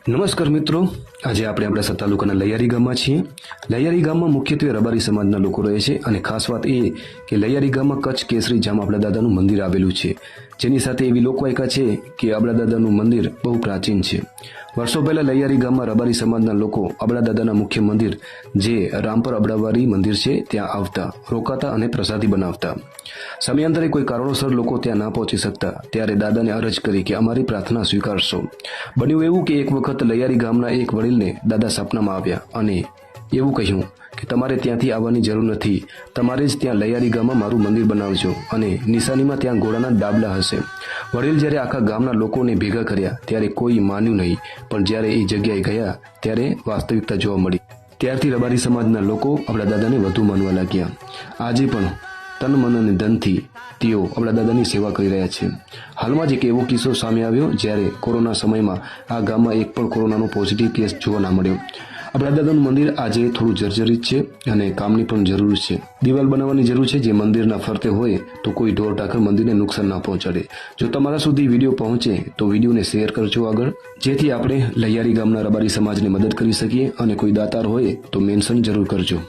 નમસ્કાર મિત્રો, આજે આપણે આપણા તાલુકાના લૈયારી ગામમાં છીએ. લૈયારી ગામમાં મુખ્યત્વે રબારી સમાજના લોકો રહે છે અને ખાસ વાત એ કે લૈયારી ગામમાં કચ્છ કેસરી જામ આપણા દાદાનું મંદિર આવેલું છે, જેની સાથે એવી લોકવાયકા છે કે આપણા દાદાનું મંદિર બહુ પ્રાચીન છે. વર્ષો પહેલા લૈયારી ગામમાં રબારી સમાજના લોકો આપણા દાદાના મુખ્ય મંદિર જે રામપર અબડાવારી મંદિર છે ત્યાં આવતા, રોકાતા અને પ્રસાદી બનાવતા. સમયાંતરે કોઈ કારણોસર લોકો ત્યાં ના પહોંચી શકતા ત્યારે દાદાને અરજ કરી કે અમારી પ્રાર્થના સ્વીકારશો. બન્યું એવું કે એક વખત લૈયારી ગામના એક વડીલને દાદા સપનામાં આવ્યા અને એવું કહ્યું કે તમારે ત્યાંથી આવવાની જરૂર નથી, તમારે જ ત્યાં લૈયારી ગામમાં મારું મંદિર બનાવજો અને નિશાનીમાં ત્યાં ઘોડાના ડાબલા હશે. વડીલ જ્યારે આખા ગામના લોકોને ભેગા કર્યા ત્યારે કોઈ માન્યું નહીં, પણ જ્યારે એ જગ્યાએ ગયા ત્યારે વાસ્તવિકતા જોવા મળી. ત્યારથી રબારી સમાજના લોકો આપણા દાદાને વધુ માનવા લાગ્યા. આજે પણ તન મન અને ધનથી તેઓ આપણા દાદાની સેવા કરી રહ્યા છે. હાલમાં જ એક એવો કિસ્સો સામે આવ્યો જ્યારે કોરોના સમયમાં આ ગામમાં એક પણ કોરોનાનો પોઝિટિવ કેસ જોવા ના મળ્યો. આપણા દાદાનું મંદિર આજે થોડું જર્જરિત છે અને કામની પણ જરૂર છે. દિવાલ બનાવવાની જરૂર છે જે મંદિરના ફરતે હોય તો કોઈ ઢોર ઢાકર મંદિરને નુકસાન ના પહોંચાડે. જો તમારા સુધી વિડીયો પહોંચે તો વિડીયોને શેર કરજો આગળ, જેથી આપણે લૈયારી ગામના રબારી સમાજને મદદ કરી શકીએ અને કોઈ દાતાર હોય તો મેન્શન જરૂર કરજો.